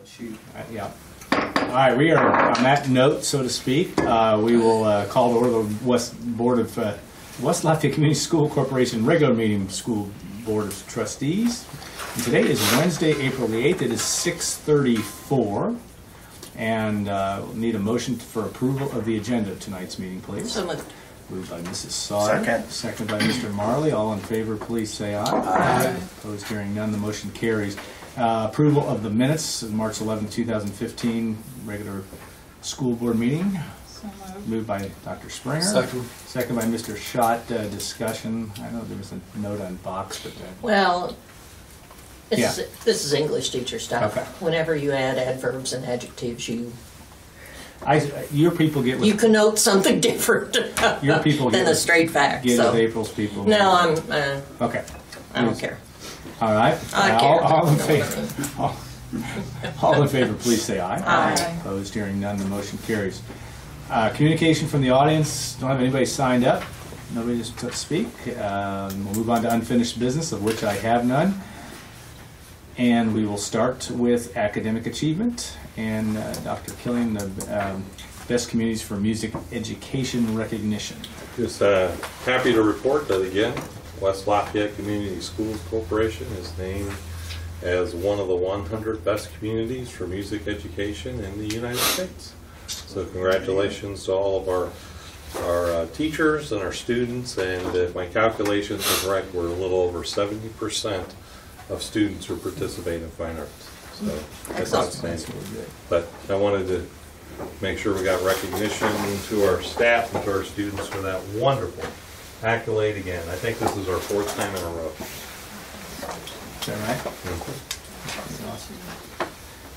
Shoot. Yeah. All right, we are on that note, so to speak. We will call to order the West Lafayette Community School Corporation regular meeting school board of trustees. And today is Wednesday, April the 8th. It is 6:34, and we'll need a motion for approval of the agenda of tonight's meeting, please. So moved. Moved by Mrs. Sauter. Second. Second by Mr. Marley. All in favor, please say aye. Aye. Opposed, hearing none, the motion carries. Approval of the minutes of March 11, 2015, regular school board meeting. So moved. Moved by Dr. Springer. Second. Second by Mr. Schott. Discussion. I know there was a note on box, but Well, this is English teacher stuff. Okay. Whenever you add adverbs and adjectives, your people get you connote something different your people than get a straight fact. Get So. with April's people. No, Okay. I don't care. All right. I care. All in favor. All in favor, please say aye. Aye. Opposed, hearing none, the motion carries. Communication from the audience. Don't have anybody signed up. Nobody to speak. We'll move on to unfinished business, of which I have none. And we will start with academic achievement. And Dr. Killian, the best communities for music education recognition. Just happy to report that again, West Lafayette Community Schools Corporation is named as one of the 100 best communities for music education in the United States. So congratulations to all of our teachers and our students, and if my calculations are correct, we're a little over 70% of students who participate in fine arts. So that's outstanding. But I wanted to make sure we got recognition to our staff and to our students for that wonderful accolade again. I think this is our 4th time in a row. Is that right?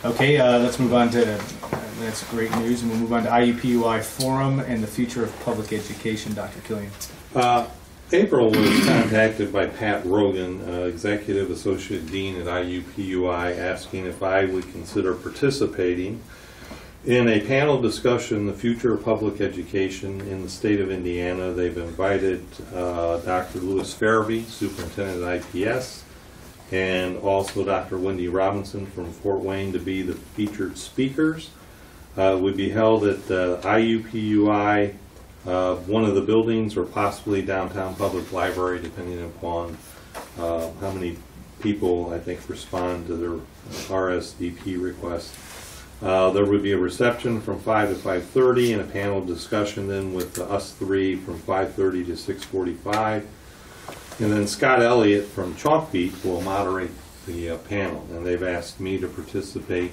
Okay, let's move on to, that's great news, and we'll move on to IUPUI Forum and the future of public education. Dr. Killian. April was contacted by Pat Rogan, Executive Associate Dean at IUPUI, asking if I would consider participating in a panel discussion, the future of public education in the state of Indiana. They've invited Dr. Louis Farabee, Superintendent at IPS, and also Dr. Wendy Robinson from Fort Wayne to be the featured speakers. It would be held at IUPUI, one of the buildings, or possibly downtown public library, depending upon how many people, I think, respond to their RSVP request. There would be a reception from 5 to 5:30 and a panel discussion then with us three from 5:30 to 6:45. And then Scott Elliott from Chalkbeat will moderate the panel, and they've asked me to participate,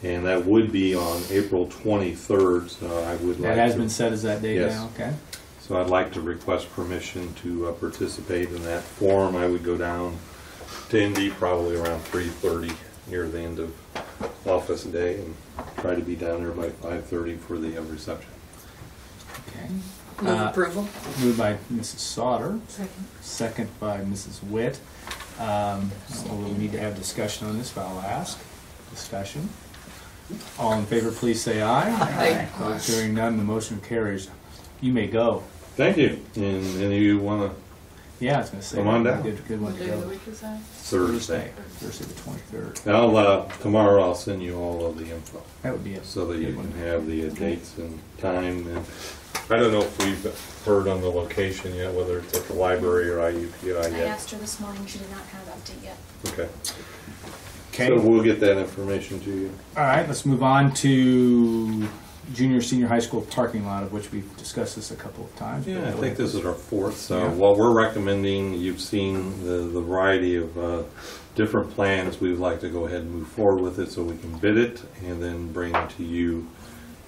and that would be on April 23rd. So I would like That has been set as that date now, okay? So I'd like to request permission to participate in that forum. I would go down to Indy probably around 3:30 near the end of office day and try to be down there by 5:30 for the reception. Okay. Move approval. Moved by Mrs. Sauter. Second. Second by Mrs. Witt. We'll need to have discussion on this, but I'll ask. Discussion. All in favor, please say aye. Aye. Opposed, hearing none, the motion carries. You may go. Thank you. And you want to? Yeah, I was going to say. Come on down. Good one to go. Thursday. Thursday the 23rd. Tomorrow I'll send you all of the info That would be it. so that you can have the dates and time. And I don't know if we've heard on the location yet, whether it's at the library or IUPUI I yet. asked her this morning, she did not have an update yet. Okay. Okay. So we'll get that information to you. All right, let's move on to junior, senior high school parking lot, of which we've discussed this a couple of times. Yeah, I think this is our 4th. So Yeah. what we're recommending, you've seen the variety of different plans. We would like to go ahead and move forward with it so we can bid it and then bring to you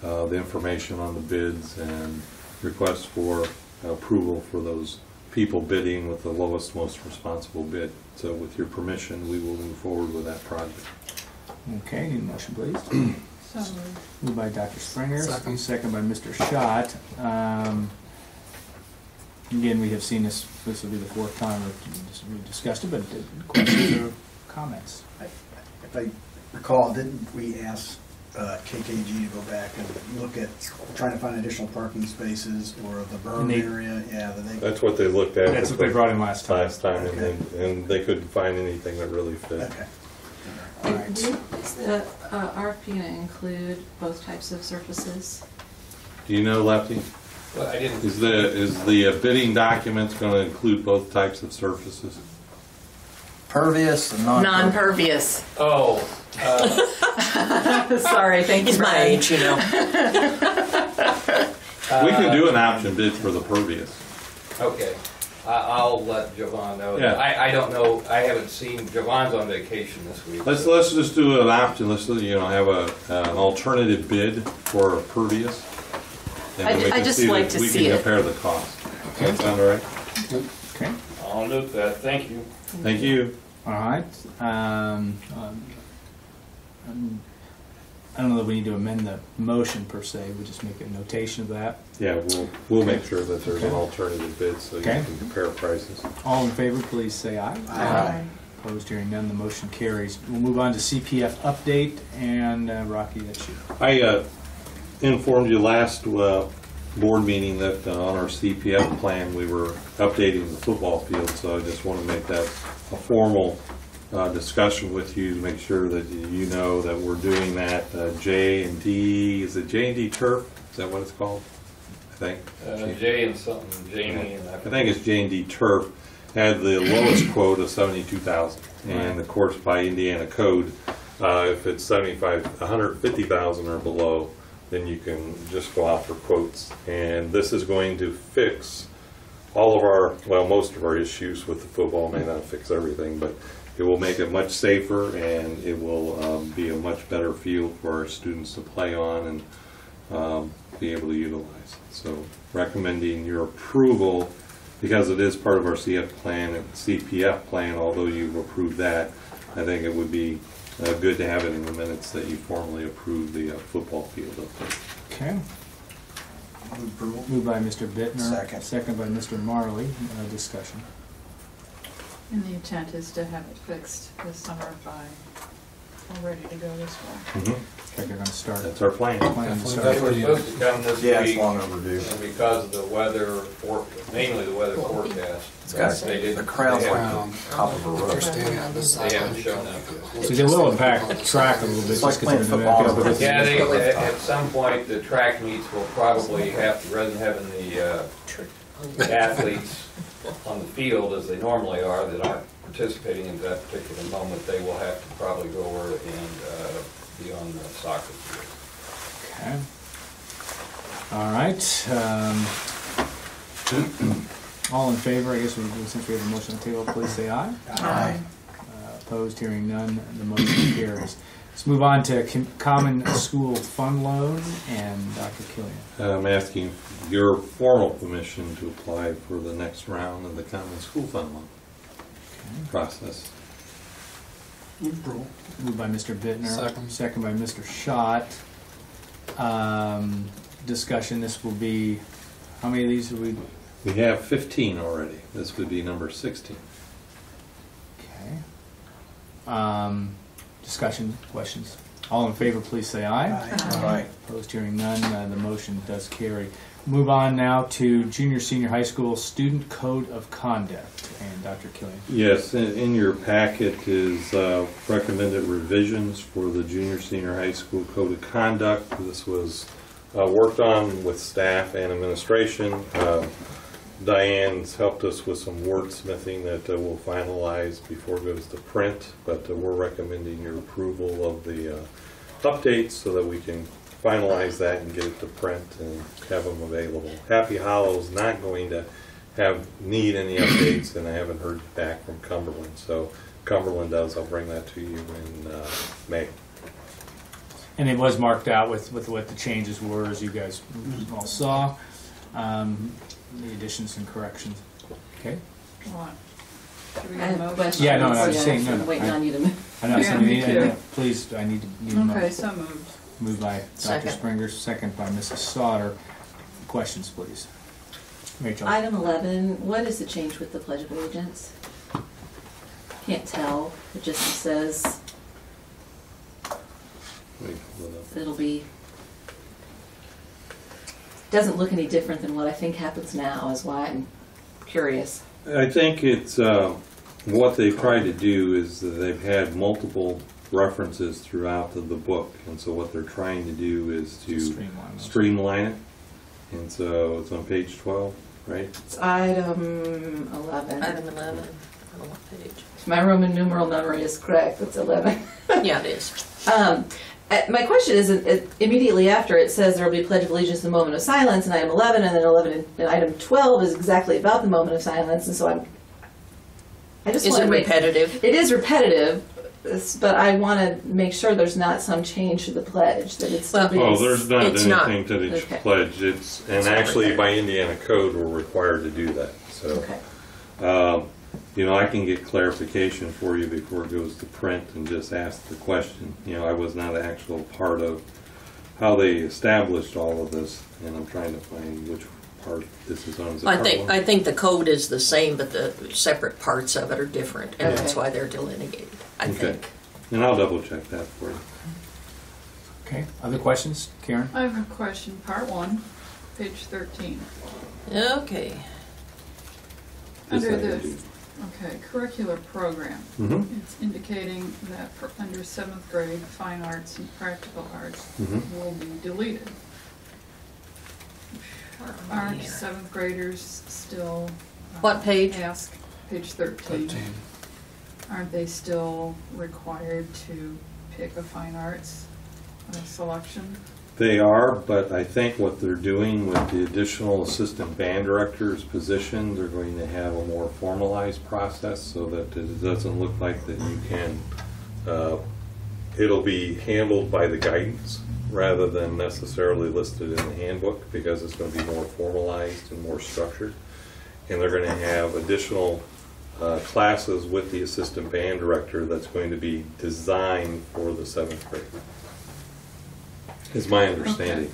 the information on the bids and requests for approval for those people bidding with the lowest, most responsible bid. So with your permission, we will move forward with that project. Okay, need a motion, please. So moved. Moved by Dr. Springer. Second. Second by Mr. Schott. Again, we have seen this. This will be the 4th time we've discussed it, but questions or comments? If I recall, didn't we ask KKG to go back and look at trying to find additional parking spaces or the berm area? Yeah, That's what they looked at. That's what they brought in last time. And they couldn't find anything that really fit. Okay. All right. Is the RFP going to include both types of surfaces? Do you know, Lefty? Well, I didn't. Is the bidding documents going to include both types of surfaces? Pervious and non-pervious. Non-pervious. Oh, Sorry, thank you. He's my Brian. age, you know. We can do an option bid for the pervious. okay. I'll let Javon know. Yeah. I don't know. I haven't seen. Javon's on vacation this week. Let's just do an option. Let's have an alternative bid for pervious. And then we I can just see like that to we see can it. compare the cost. Okay. That sound all right? Okay. I'll note that. Thank you. Thank you. All right. I don't know that we need to amend the motion per se. We just make a notation of that. Yeah, we'll make sure that there's an alternative bid so Okay. you can compare prices. All in favor, please say aye. Aye. Opposed, hearing none, the motion carries. We'll move on to CPF update, and Rocky, that's you. I informed you last board meeting that on our CPF plan we were updating the football field, so I just want to make that a formal discussion with you to make sure that you know that we're doing that. J&D, is it J&D Turf? Is that what it's called? I think. Jay and something, Jamie and I think it's J&D Turf had the lowest quote of $72,000, and of course by Indiana code, if it's $150,000 or below, then you can just go out for quotes. And this is going to fix all of our, well, most of our issues with the football. May not fix everything, but it will make it much safer, and it will be a much better field for our students to play on and be able to utilize. So recommending your approval, because it is part of our CPF plan, although you've approved that, I think it would be good to have it in the minutes that you formally approve the football field up there. Okay. Move approval. Moved by Mr. Bittner. Second. Second by Mr. Marley. Discussion. And the intent is to have it fixed this summer by, all ready to go this fall. I think they're going to start. That's our plan. Plan to It start. was supposed to come this Yeah, it's week, long overdue. and because of the weather, mainly the weather forecast, they didn't. The crown's they like haven't- the top of a roof. They haven't shown up. So they will impact the track a little bit. It's like just 'cause playing they're football gonna on go the with Yeah, it. at some point, the track meets will probably have to, rather than having the athletes on the field as they normally are, that aren't participating in that particular moment, they will have to probably go over and be on the soccer field. Okay. All right. All in favor, I guess since we have a motion on the table, please say aye. Aye. Opposed, hearing none, the motion carries. Let's move on to Common School Fund Loan and Dr. Killian. I'm asking your formal permission to apply for the next round of the Common School Fund loan process. Move approval. Moved by Mr. Bittner. Second. Second by Mr. Schott. Discussion, this will be, how many of these are we? We have 15 already. This would be number 16. Okay. Discussion, questions? All in favor, please say aye. Aye. Opposed, hearing none, the motion does carry. Move on now to junior, senior high school student code of conduct, and Dr. Killian. Yes, in your packet is recommended revisions for the junior, senior high school code of conduct. This was worked on with staff and administration. Diane's helped us with some wordsmithing that we'll finalize before it goes to print, but we're recommending your approval of the updates so that we can finalize that and get it to print and have them available. Happy Hollow's not going to need any updates, and I haven't heard back from Cumberland. So Cumberland does, I'll bring that to you in May. And it was marked out with what the changes were, as you guys all saw. The additions and corrections. Okay? What? Should we I get a have motion? questions. Yeah, no, I was saying, no, I'm no, waiting on you to move. I know, Yeah, so me too. please, I need a Okay, motion. so moved. Moved by Dr. Second. Springer, second by Mrs. Sauter. Questions, please. Rachel? Item 11, what is the change with the Pledge of Allegiance? Can't tell. It just says it'll be, doesn't look any different than what I think happens now, is why I'm curious. I think it's what they've tried to do is that they've had multiple references throughout the book. And so what they're trying to do is to Streamline those. streamline it. And so it's on page 12, right? It's item 11. Item 11, I don't know what page. My Roman numeral memory is correct, it's 11. Yeah, it is. My question is, immediately after it says there will be a Pledge of Allegiance in the moment of silence, and item 11, and then 11 and item 12 is exactly about the moment of silence, and so I just Is want it to make... repetitive? It is repetitive, but I want to make sure there's not some change to the pledge, that it's still Well, being... Oh, there's not It's not. anything to the Okay. pledge. And actually by Indiana code, we're required to do that. So, Okay. I can get clarification for you before it goes to print and just ask the question. I was not an actual part of how they established all of this, and I'm trying to find which part this is on. Is it I part think one? I think the code is the same, but the separate parts of it are different, and Okay. that's why they're delineated, I Okay. think. And I'll double check that for you. Okay, other questions? Karen? I have a question, part 1, page 13. Okay. Yes, Under I the, do. okay, curricular program, Mhm. it's indicating that for under 7th grade, fine arts and practical arts Mhm. will be deleted. Aren't 7th graders still? What page? Ask, page 13. Aren't they still required to pick a fine arts selection? They are, but I think what they're doing with the additional assistant band director's position, they're going to have a more formalized process so that it doesn't look like that you can, it'll be handled by the guidance rather than necessarily listed in the handbook, because it's going to be more formalized and more structured. And they're going to have additional classes with the assistant band director that's going to be designed for the 7th grade. Is my understanding.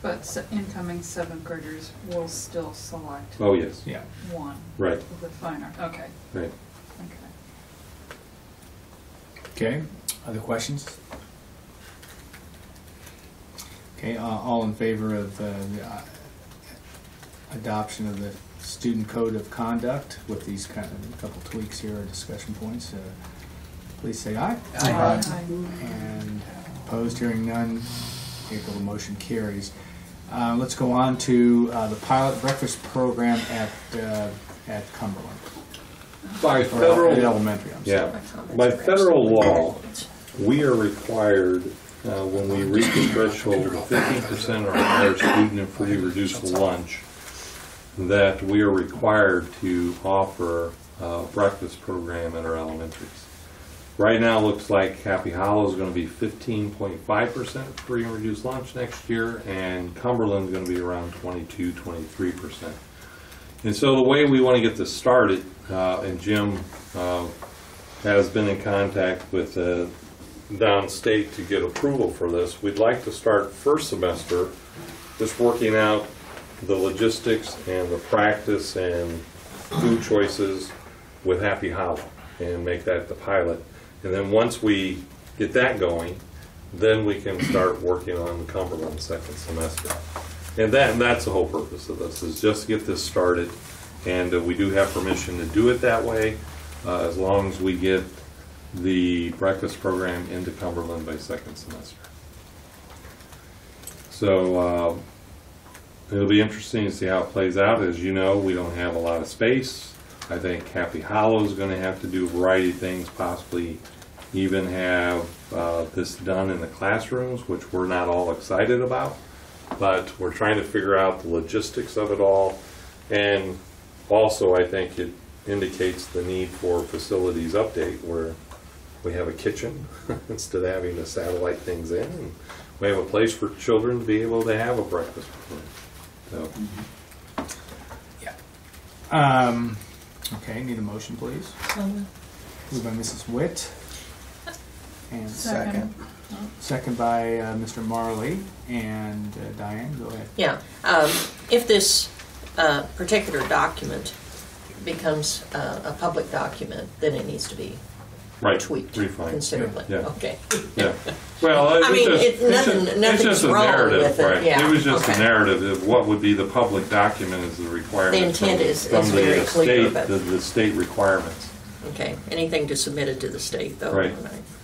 But incoming 7th graders will still select Oh, yes. Yeah. one Right, of the fine art. Okay, right. okay. Okay, other questions? Okay, all in favor of the adoption of the student code of conduct with these kind of a couple tweaks here or discussion points, please say aye. Aye. And opposed, hearing none, the motion carries. Let's go on to the pilot breakfast program at Cumberland. By Or federal, elementary, I'm sorry. yeah, by federal law, we are required, when we reach the threshold of 15% or higher student and free reduced lunch, that we are required to offer a breakfast program at our elementaries. Right now, it looks like Happy Hollow is going to be 15.5% free and reduced lunch next year, and Cumberland is going to be around 22-23%. And so the way we want to get this started, and Jim has been in contact with downstate to get approval for this, we'd like to start first semester just working out the logistics and the practice and food choices with Happy Hollow and make that the pilot. And then once we get that going, then we can start working on the Cumberland second semester. And that's the whole purpose of this, is just to get this started. And we do have permission to do it that way, as long as we get the breakfast program into Cumberland by second semester. So it'll be interesting to see how it plays out. As you know, we don't have a lot of space. I think Happy Hollow is going to have to do a variety of things, possibly even have this done in the classrooms, which we're not all excited about. But we're trying to figure out the logistics of it all. And also, I think it indicates the need for facilities update, where we have a kitchen instead of having to satellite things in. And we have a place for children to be able to have a breakfast. So. Okay, need a motion, please. Moved by Mrs. Witt. And Second. second by Mr. Marley. And Diane, go ahead. Yeah, if this particular document becomes a public document, then it needs to be Right, tweaked refined. considerably. Yeah. Okay. Yeah. Well, I mean, it's nothing's just a wrong narrative, with it, right? yeah, It was just okay. a narrative of what would be the public document as the requirement. The intent from- is from very the clear, state, but- the state requirements. Okay, anything to submit it to the state, though. Right.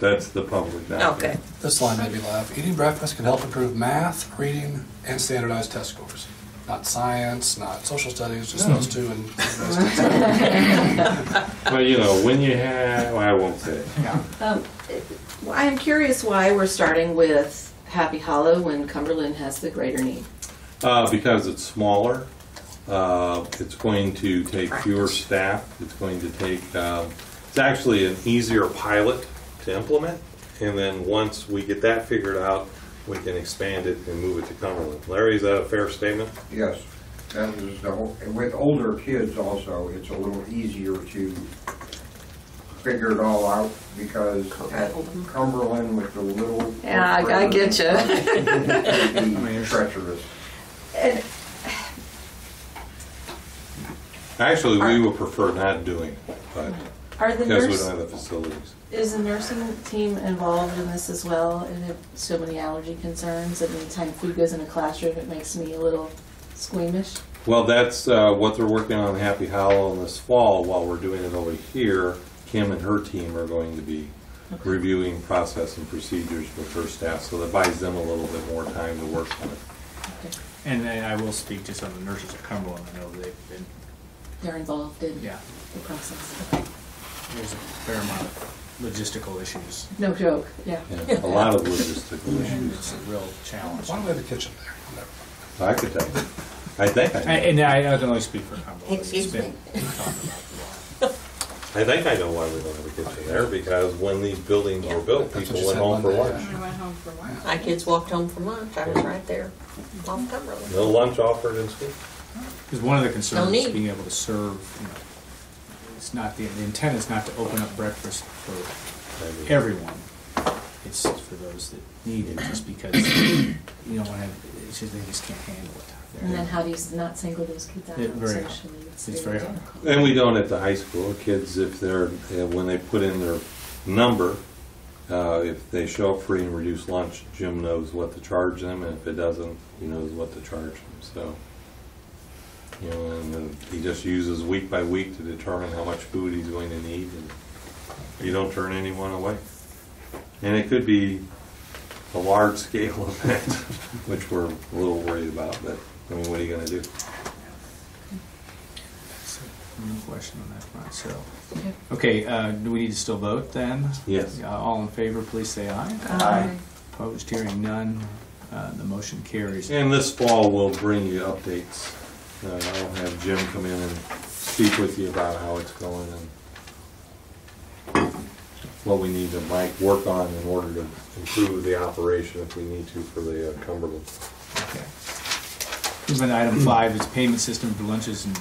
That's the public document. Okay. This line made me laugh. Eating breakfast can help improve math, reading, and standardized test scores. Not science, not social studies, just those two. And Well, you know, when you have, well, I won't say it. I'm curious why we're starting with Happy Hollow when Cumberland has the greater need. Because it's smaller, it's going to take fewer staff, it's going to take, it's actually an easier pilot to implement, and then once we get that figured out, we can expand it and move it to Cumberland. Larry, is that a fair statement? Yes, that is the whole, with older kids also, it's a little easier to figure it all out because at Cumberland with the little. Yeah, I get you. It'd be treacherous. And Actually, we would prefer not doing it, but are the because we nurse, don't have the facilities. is the nursing team involved in this as well? And have so many allergy concerns, and anytime food goes in a classroom, it makes me a little squeamish. Well, that's what they're working on Happy Hollow this fall. While we're doing it over here, Kim and her team are going to be reviewing process and procedures with her staff, so that buys them a little bit more time to work on it. Okay. And I will speak just on the nurses at Cumberland. I know They're involved in yeah, the process. Okay. there's a fair amount of logistical issues. No joke. Yeah. Yeah, a lot of logistical And issues. it's a real challenge. why do we have a kitchen there? Never mind. I could tell you. I think I know. And I can only speak for Cumberland. Excuse It's been me. talked about for a while. I think I know why we don't have a kitchen there, because when these buildings were built, That's people what you went said home for Monday, lunch. We went home for lunch. My kids walked home from lunch. I was right there on Cumberland. No lunch offered in school? Because one of the concerns is need. being able to serve, it's not, the intent is not to open up breakfast for everyone. It's for those that need it, just because you don't want to have, it's just, they just can't handle it. And then how do you not single those kids out Very- socially? it's very hard. difficult. And we don't at the high school. Kids, if they're, when they put in their number, if they show up free and reduced lunch, Jim knows what to charge them, and if it doesn't, he knows what to charge them. So, and then he just uses week by week to determine how much food he's going to need, and you don't turn anyone away. And it could be a large scale event, which we're a little worried about, but I mean, what are you going to do? No question on that front, so. Okay, do we need to still vote then? Yes. All in favor, please say aye. Aye. Opposed, hearing none, the motion carries. And this fall, we'll bring you updates. I'll have Jim come in and speak with you about how it's going and what we need to work on in order to improve the operation if we need to for the Cumberland. Okay. Moving to item 5 is payment system for lunches and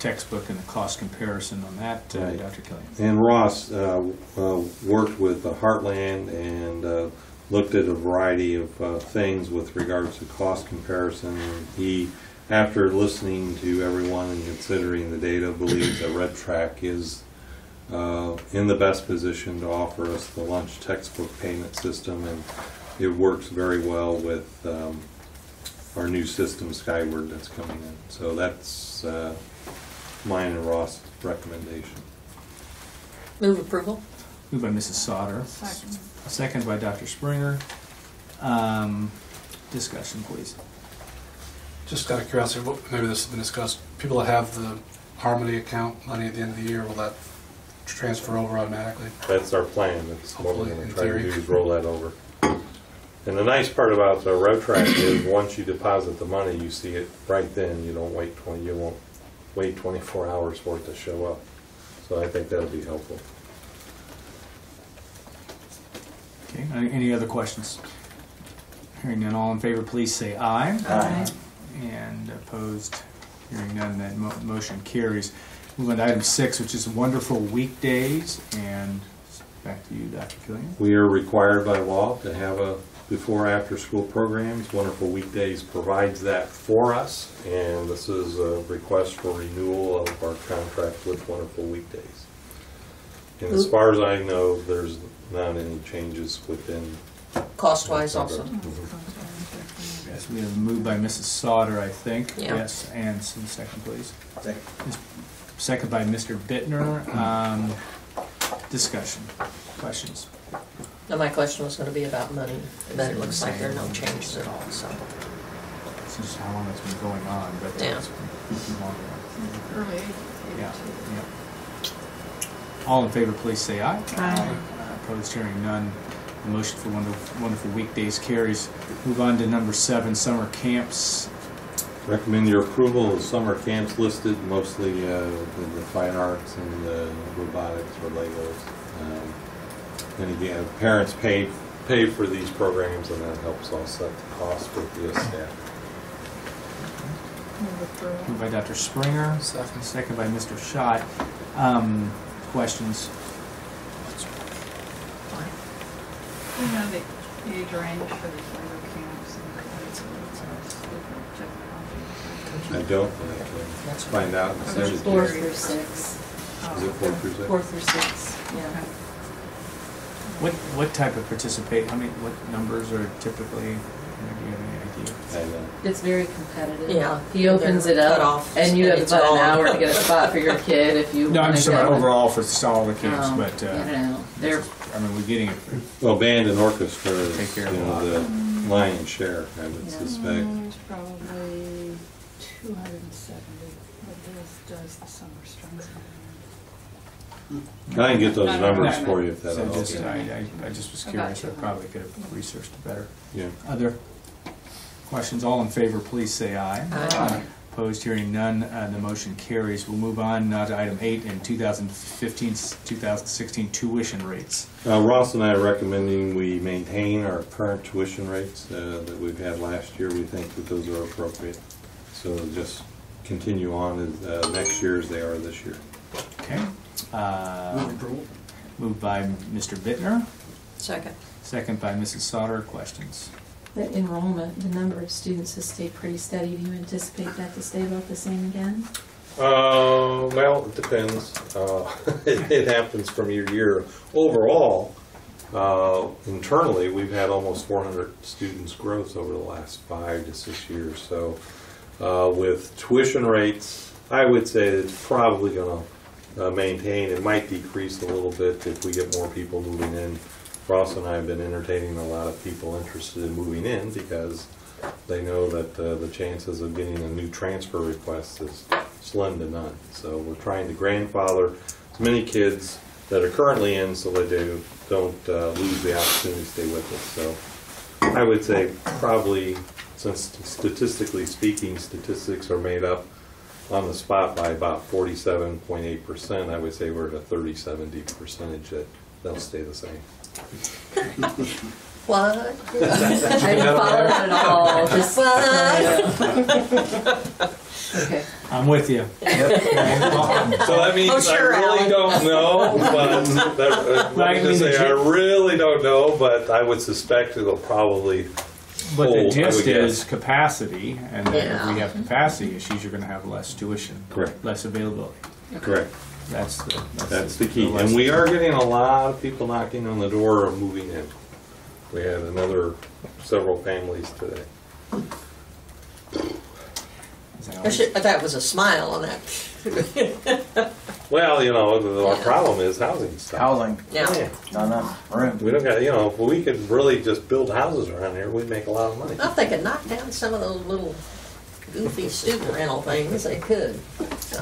textbook and the cost comparison on that, Right. Dr. Kelly. And Ross worked with Heartland and looked at a variety of things with regards to cost comparison. He, after listening to everyone and considering the data, believes that Red Track is in the best position to offer us the lunch textbook payment system, and it works very well with our new system, Skyward, that's coming in. So that's mine and Ross' recommendation. Move approval. Moved by Mrs. Sauter. Second. Second by Dr. Springer. Discussion, please. Just out of curiosity, maybe this has been discussed. People that have the Harmony account money at the end of the year, will that transfer over automatically? That's our plan. That's what we're Hopefully, going in to try to do, theory. is roll that over. And the nice part about the Rev Track is once you deposit the money, you see it right then. You don't wait you won't wait 24 hours for it to show up. So I think that'll be helpful. Okay, any other questions? Hearing none, all in favor, please say aye. Aye. And opposed, hearing none, that motion carries. Moving to item 6, which is wonderful weekdays, and back to you, Dr. Killian. We are required by law to have a before-after-school programs. Wonderful Weekdays provides that for us, and this is a request for renewal of our contract with Wonderful Weekdays. And as far as I know, there's not any changes within. Cost-wise also. Yes, we have moved by Mrs. Sauter, I think. Yeah. Yes, and second, please. Second. Second by Mr. Bittner. Discussion, questions. Now, my question was going to be about money, but it looks like there are no changes at all, so. It's just how long it's been going on, but Yeah. it's been longer. Early Yeah, 82. yeah. All in favor, please say aye. Aye. Opposed, hearing none. The motion for wonderful weekdays carries. Move on to number 7, summer camps. Recommend your approval of summer camps listed, mostly the fine arts and the robotics or Legos. And again, parents pay for these programs, and that helps offset the cost for the staff. Move approval. Moved by Dr. Springer, second by Mr. Schott. Questions? You know, the age range for the labor camps and different technology. I don't, but I can find out and send it to 4 you. through 6. Is it 4 through 6? 4 through 6, yeah. What type of participate, what numbers are typically, do you have any idea? I know. It's very competitive. Yeah. He opens it Cut up, off, and you have it's about an all- hour to get a spot for your kid if you No, I'm want just to talking go. overall for all the camps, Oh, but, I don't know. They're, I mean, we're getting it. Well, band and orchestra is, Take care of a lot. the lion's share, I would Yeah. suspect. It's probably 270, but this does the summer strings. I can get those No, numbers no, no. for you if that So helps. just, I just was curious, I probably could have researched it better. Yeah. Other questions? All in favor, please say aye. Aye. Opposed, hearing none, the motion carries. We'll move on now to item 8 in 2015-2016 tuition rates. Ross and I are recommending we maintain our current tuition rates that we've had last year. We think that those are appropriate. So just continue on as next year as they are this year. Okay. Moved by Mr. Bittner, Second. second by Mrs. Sauter. Questions? the enrollment, the number of students has stayed pretty steady. Do you anticipate that to stay about the same again? Well, it depends. It happens from year to year. Overall, internally, we've had almost 400 students growth over the last 5 to 6 years. So with tuition rates, I would say it's probably going to maintain. It might decrease a little bit if we get more people moving in. Ross and I have been entertaining a lot of people interested in moving in because they know that the chances of getting a new transfer request is slim to none. So we're trying to grandfather as many kids that are currently in so that they don't lose the opportunity to stay with us. So I would say probably, since statistically speaking, statistics are made up on the spot by about 47.8%, I would say we're at a 30-70 percentage that they'll stay the same. What? I didn't follow that at all, just. Okay. I'm with you. So that means Oh, sure, I really Alan. don't know, but let me just say I really don't know, but I would suspect it'll probably But the hold, I gist would guess. is capacity, and then if Yeah. we have capacity issues, you're going to have less tuition. Correct. Less availability. Correct. That's That's the key. And we are getting a lot of people knocking on the door of moving in. We had several families today. That was a smile on that. Well, our Yeah. problem is housing stuff. Housing, Yeah. not enough room. We don't got, if we could really just build houses around here, we'd make a lot of money. Well, if they could knock down some of those little goofy student rental things, they could. So,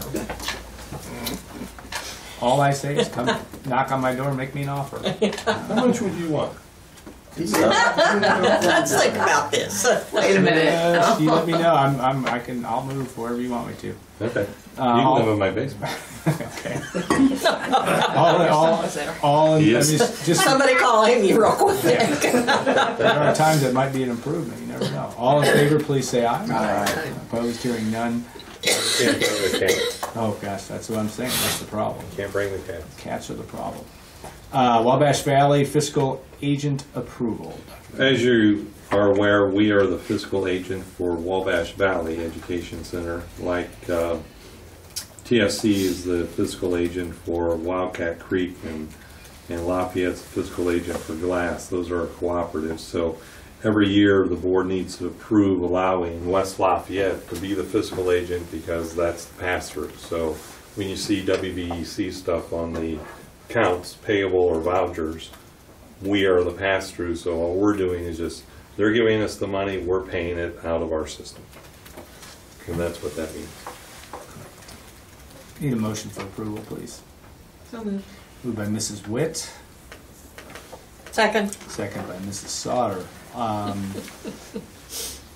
All I say is come knock on my door and make me an offer. How much would you want? let's think about this. Wait a minute. You let me know. I'll move wherever you want me to. Okay. You I'll- can live in my basement. Okay. all in, Yes. just Somebody call him you real quick. there are times that might be an improvement. You never know. All in favor, please say aye. Aye. Opposed, hearing none. Can't bring the cat. Oh gosh, that's what I'm saying. That's the problem. Can't bring the cat. Cats are the problem. Wabash Valley fiscal agent approval. As you are aware, we are the fiscal agent for Wabash Valley Education Center. Like TSC is the fiscal agent for Wildcat Creek, and Lafayette's the fiscal agent for Glass. Those are our cooperatives. So every year the board needs to approve allowing West Lafayette to be the fiscal agent because that's the pass-through. So when you see WVEC stuff on the accounts, payable or vouchers, we are the pass-through, so all we're doing is just, they're giving us the money, we're paying it out of our system. And that's what that means. Need a motion for approval, please. So moved. Moved by Mrs. Witt, Second. second by Mrs. Sauter.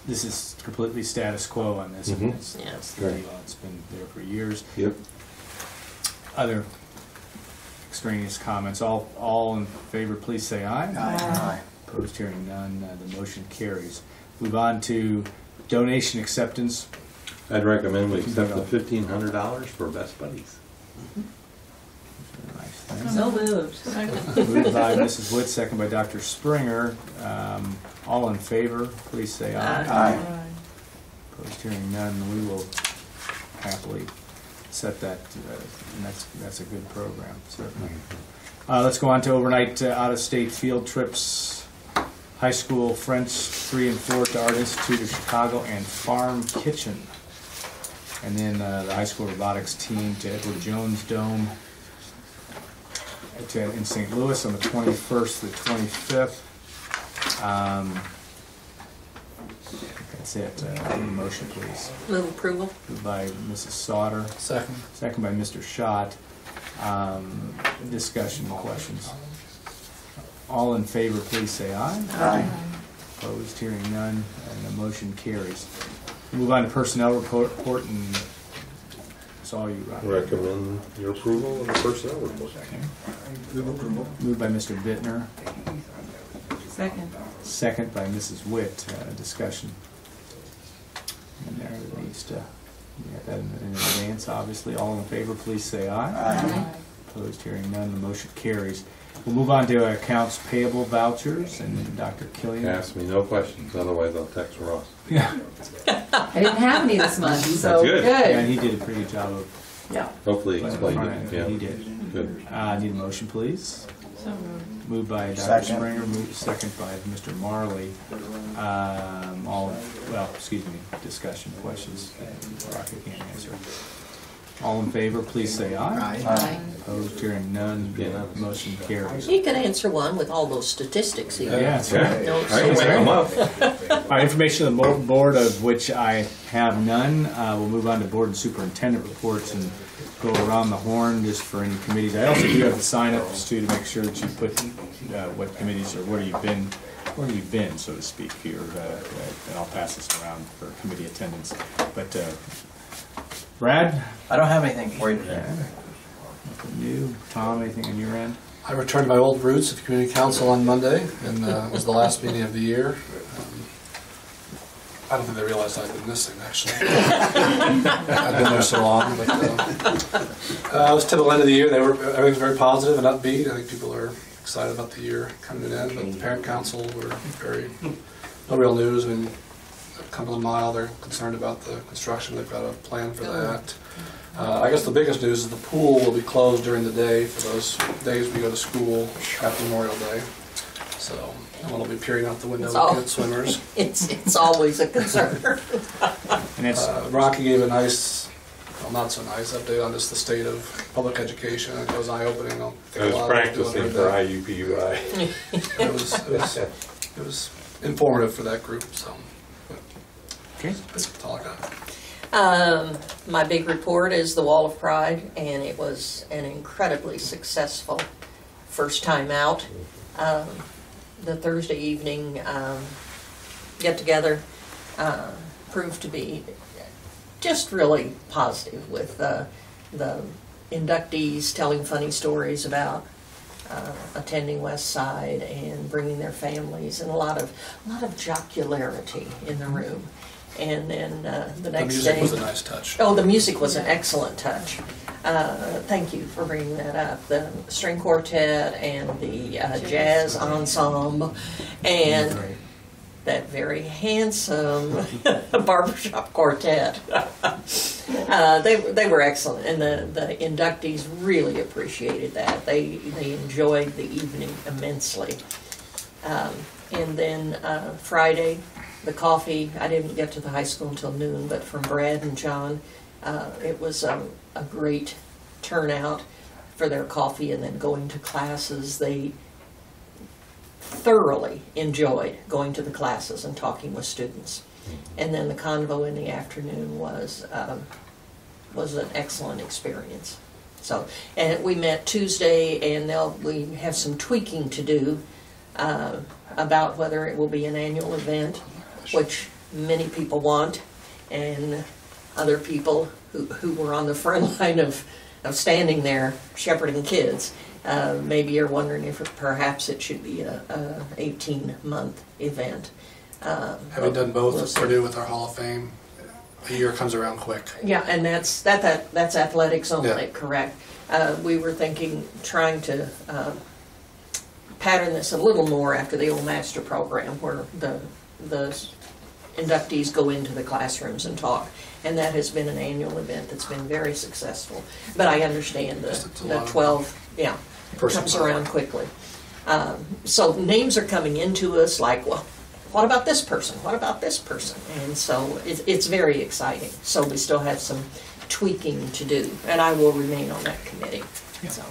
This is completely status quo on this. Mhm. It's the deal. It's been there for years. Yep. Other extraneous comments? All in favor, please say aye. Aye. Opposed, hearing none, the motion carries. Move on to donation acceptance. I'd recommend we accept the $1,500 for Best Buddies. Nice, thanks. So moved. Second. Moved by Mrs. Wood, second by Dr. Springer. All in favor, please say aye. Aye. Opposed, hearing none, we will happily set that, and that's a good program, certainly. Let's go on to overnight out-of-state field trips. High school French 3 and 4 to Art Institute of Chicago and Farm Kitchen. And then the high school robotics team to Edward Jones Dome in St. Louis on the 21st to the 25th. That's it. Need a motion, please. Move approval. Moved by Mrs. Sauter, Second. second by Mr. Schott. Discussion, questions? All in favor, please say aye. Aye. Opposed, hearing none, and the motion carries. Move on to personnel report, and it's all you, Rob. Recommend your approval of the personnel report. Moved by Mr. Bittner, Second. second by Mrs. Witt. Discussion. And there it needs to, you got that in advance, obviously. All in favor, please say aye. Aye. Opposed, hearing none, the motion carries. We'll move on to accounts payable vouchers, and then Dr. Killian. Ask me no questions, otherwise I'll text Ross. Yeah, I didn't have any this month, so That's good. yeah, he did a pretty good job of Yeah. Hopefully explained it, yeah. He did. Good. Need a motion, please. So moved. Moved by Dr. Second. Springer, second by Mr. Marley. Discussion, questions, Rocky can't answer. All in favor, please say aye. Aye. Opposed, hearing none, the motion carries. You can answer one with all those statistics here. Yeah, that's right. Don't I can say make them up. Information on the board, of which I have none. We'll move on to board and superintendent reports and go around the horn just for any committees. I also do have the sign-ups too, to make sure that you put what committees or where you've been, so to speak, here. And I'll pass this around for committee attendance. But Brad? I don't have anything for you today. Nothing new. Tom, anything on your end? I returned to my old roots of community council on Monday, and it was the last meeting of the year. I don't think they realized I'd been missing, actually. I've been there so long. But it was typical end of the year. Everything's very positive and upbeat. I think people are excited about the year coming to an end. But the parent council were no real news. I mean, Cumberland Mile, they're concerned about the construction. They've got a plan for that. I guess the biggest news is the pool will be closed during the day for those days we go to school after Memorial Day. So no one will be peering out the window looking at swimmers. It's always a concern. And it's Rocky gave a nice, well, not so nice update on just the state of public education. It was eye-opening. I was practicing for IUPUI. It was informative for that group. So okay. that's all I got. My big report is the Wall of Pride, and it was an incredibly successful first time out. The Thursday evening get-together proved to be just really positive, with the inductees telling funny stories about attending West Side and bringing their families, and a lot of jocularity in the room. And then the next day... The music was a nice touch. Oh, the music was an excellent touch. Thank you for bringing that up. The string quartet and the jazz ensemble and that very handsome barbershop quartet. They were excellent, and the inductees really appreciated that. They enjoyed the evening immensely. And then Friday, the coffee, I didn't get to the high school until noon, but from Brad and John, it was a great turnout for their coffee, and then going to classes. They thoroughly enjoyed going to the classes and talking with students. And then the convo in the afternoon was an excellent experience. So, and we met Tuesday, and we have some tweaking to do about whether it will be an annual event, which many people want, and other people who were on the front line of standing there shepherding kids maybe are wondering if perhaps it should be a 18-month event. Having done both at Purdue with our Hall of Fame, a year comes around quick. Yeah, and that's athletics only, Yeah. correct? We were trying to pattern this a little more after the old master program, where the inductees go into the classrooms and talk, and that has been an annual event that's been very successful. But I understand the 12, yeah, comes around quickly. So names are coming into us like, well, what about this person? What about this person? And so it's very exciting. So we still have some tweaking to do, and I will remain on that committee. Yeah. So.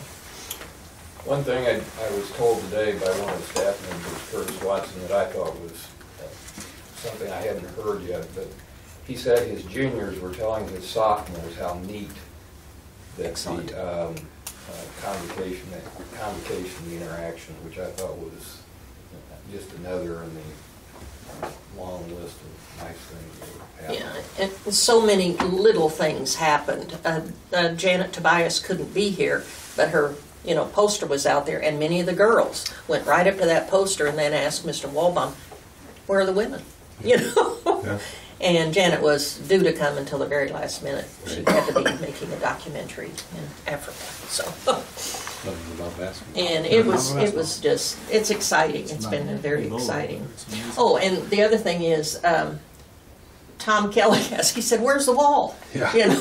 One thing I was told today by one of the staff members, Curtis Watson, that I thought was something I hadn't heard yet, but he said his juniors were telling his sophomores how neat that the convocation, the interaction, which I thought was just another in the long list of nice things that happened. Yeah, and so many little things happened. Janet Tobias couldn't be here, but her poster was out there, and many of the girls went right up to that poster and then asked Mr. Walbaum, where are the women? Yeah. And Janet was due to come until the very last minute. She had to be making a documentary in Africa. So, About basketball. and it was just, it's exciting. It's been very exciting. Oh, and the other thing is, Tom Kelly asked, he said, where's the wall? Yeah. And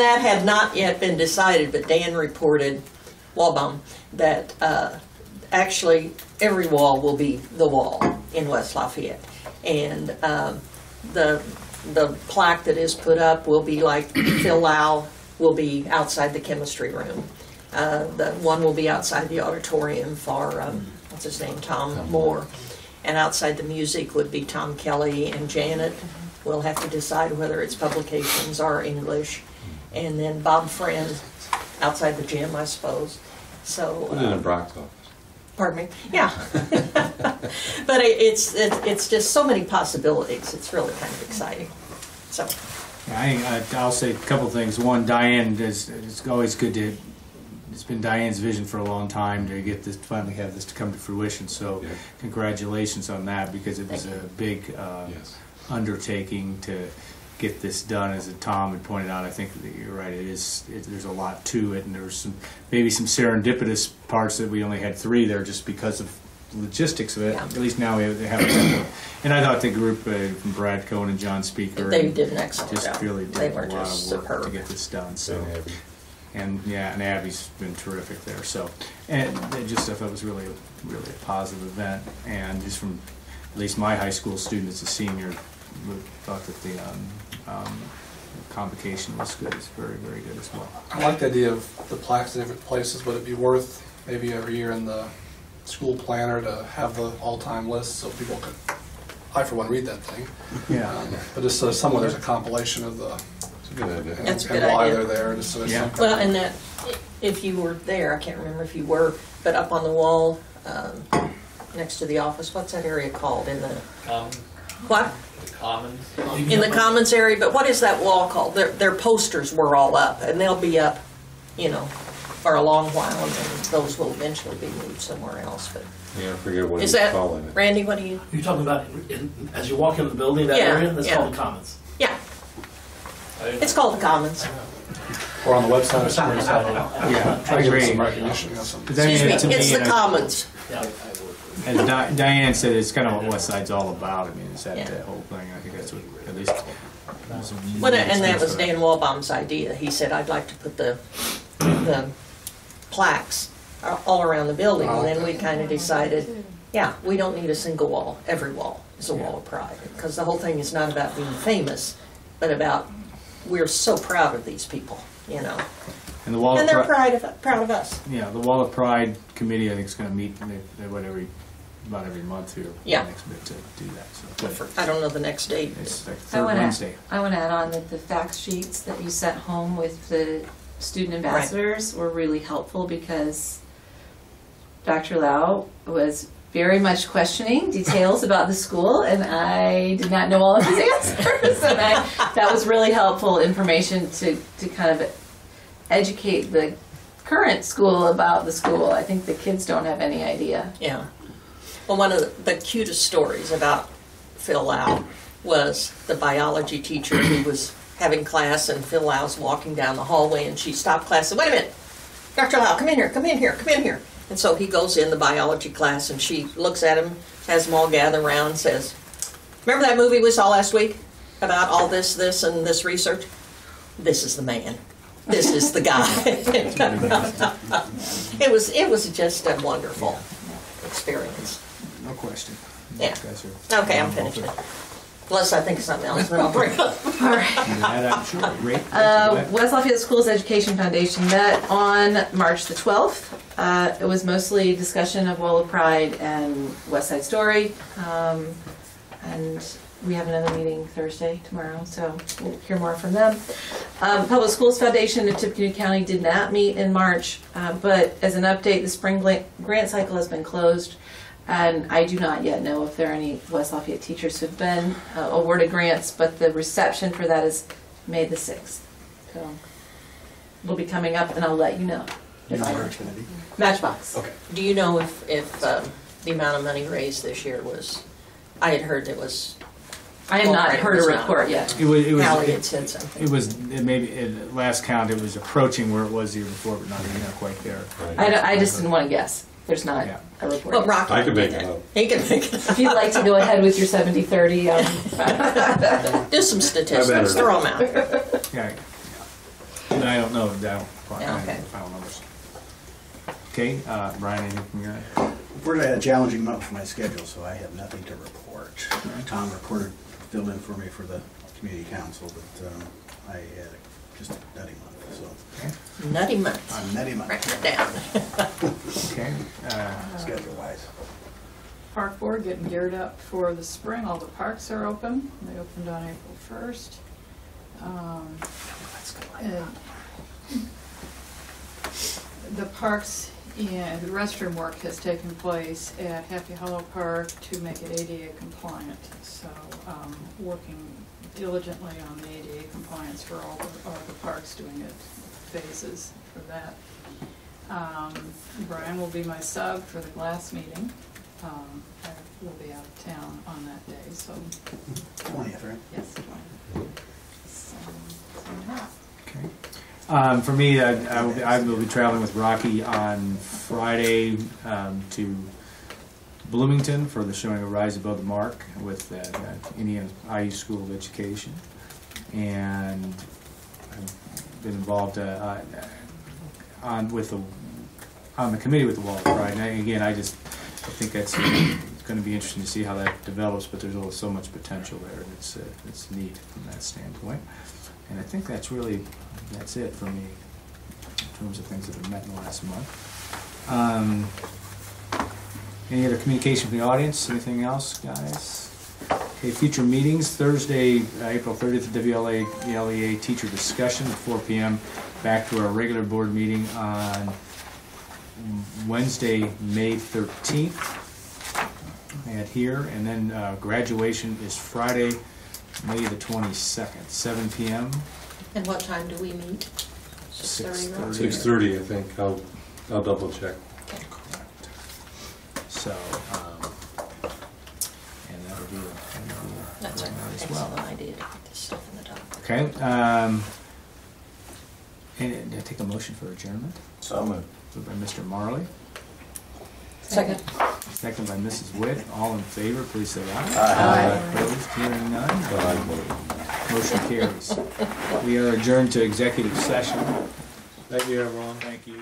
that had not yet been decided, but Dan reported, Walbaum, that actually every wall will be the wall in West Lafayette. And the plaque that is put up will be like Phil Lau will be outside the chemistry room. The one will be outside the auditorium for, what's his name, Tom Moore. And outside the music would be Tom Kelly and Janet. We'll have to decide whether it's publications or English. And then Bob Friend outside the gym, I suppose. So. Put it in Brock's office. Pardon me? Yeah. But it's just so many possibilities. It's really kind of exciting. So. Yeah, I'll say a couple things. One, Diane, it's always good to. It's been Diane's vision for a long time to get this, finally have this to come to fruition. So, yeah. Congratulations on that, because it was a big undertaking to get this done. As Tom had pointed out, I think that you're right. There's a lot to it, and there's maybe some serendipitous parts that we only had 3 there just because of logistics of it. Yeah. At least now we have it. And I thought the group from Brad Cohen and John Speaker, they did an excellent job. Just really They did were a lot just of work superb to get this done. So. And And Abby's been terrific there. So, and I thought it was really a positive event. And just from at least my high school student as a senior, thought that the convocation was good. It's very, very good as well. I like the idea of the plaques in different places. Would it be worth maybe every year in the school planner to have the all-time list so people could, I for one, read that thing. Yeah. But just so somewhere there's a compilation of the. It's a good idea. That's a and good why idea. they're there. Just so there's some kind Well, of- and that, if you were there, I can't remember if you were, but up on the wall next to the office, what's that area called in the, what? The Commons. In the Commons area, but what is that wall called? Their posters were all up, and they'll be up, for a long while, and then those will eventually be moved somewhere else, but. Yeah, I forget what Is he's that, calling it. Randy, what do you? You're talking about as you walk into the building, that Yeah, area? That's yeah. called the Commons. Yeah, it's called the Commons. or on the website or somewhere. Yeah, Try to give it some agreed. recognition. But then, Excuse to me, it's the and Commons. Yeah. as Diane said, it's kind of what West Side's all about. I mean, it's that Yeah. whole thing. I think that's what at least. Well, and that was Dan Walbaum's idea. He said, I'd like to put the plaques all around the building. And then we kind of decided, yeah, we don't need a single wall. Every wall is a wall of pride. Because the whole thing is not about being famous, but about we're so proud of these people, And the Wall And of they're Pride, proud of us. yeah, the Wall of Pride committee, I think, is going to meet about every month here. Yeah. Next bit to do that. So good. I don't know the next date. It's like I third want Wednesday. to add on that the fact sheets that you sent home with the student ambassadors were really helpful because Dr. Lau was very much questioning details about the school, and I did not know all of his answers. And that was really helpful information to kind of educate the current school about the school. I think the kids don't have any idea. Yeah. Well, one of the cutest stories about Phil Lau was the biology teacher who was having class, and Phil Lau's walking down the hallway, and she stopped class and said, "Wait a minute, Dr. Lau, come in here, come in here, come in here." And so he goes in the biology class, and she looks at him, has them all gather around, and says, "Remember that movie we saw last week about all this, and this research? This is the man. This is the guy." It was just a wonderful experience. No question. Yeah. You guys are- Okay, I'm finished. Unless I think of something else, then I'll bring it up. All right. Yeah, I'm sure. Great. West Lafayette Schools Education Foundation met on March the 12th. It was mostly discussion of Wall of Pride and West Side Story. And we have another meeting Thursday, tomorrow, so we'll hear more from them. Public Schools Foundation in Tippecanoe County did not meet in March, but as an update, the spring grant cycle has been closed. And I do not yet know if there are any West Lafayette teachers who have been awarded grants, but the reception for that is May the 6th. So it'll be coming up, and I'll let you know. You know where it's going to be? Matchbox. Okay. Do you know if the amount of money raised this year was, I had heard it was, I have not heard a It was not. report yet. Hallie had said something. It was, at last count, it was approaching where it was the year before, but not quite there. I just didn't want to guess. There's not Yeah. a report Well, yet. Rocky I could did make that. it up. He can make it up. If you'd like to go ahead with your 70-30, Do some statistics, throw them out. Yeah. But I don't know. I don't Yeah, okay. know the final numbers. Okay, Brian, anything from your end? Unfortunately, I had a challenging month for my schedule, so I have nothing to report. Tom filled in for me for the community council, but I had just a nutty month, so. Nutty month. A nutty month, Write it down. Okay. schedule-wise. Park Board getting geared up for the spring. All the parks are open. They opened on April 1st. And the parks and the restroom work has taken place at Happy Hollow Park to make it ADA compliant. So working diligently on the ADA compliance for all the parks, doing it phases for that. Brian will be my sub for the glass meeting. I will be out of town on that day, so 20th, right? yes, 20. So yeah. Okay. For me, I will be traveling with Rocky on Friday to Bloomington for the showing of Rise Above the Mark with Indiana IU School of Education. And I've been involved on the committee with the Wall of Pride. And again, I think that's going to be interesting to see how that develops, but there's also so much potential there, and it's neat from that standpoint. And I think that's it for me in terms of things that have met in the last month. Any other communication from the audience? Anything else, guys? Okay, future meetings, Thursday, April 30th, WLEA teacher discussion at 4 p.m. Back to our regular board meeting on Wednesday, May 13th at here, and then graduation is Friday, May the 22nd, 7 p.m. And what time do we meet? 6:30, right? 6:30, I think. I'll double check. Correct. So, and that would be That's an as well. excellent idea to put this stuff in the doc. Okay. And take a motion for adjournment. So moved. Moved by Mr. Marley, Second. second by Mrs. Witt. All in favor, please say aye. Aye. Opposed, hearing none. Motion carries. We are adjourned to executive session. Thank you, everyone. Thank you.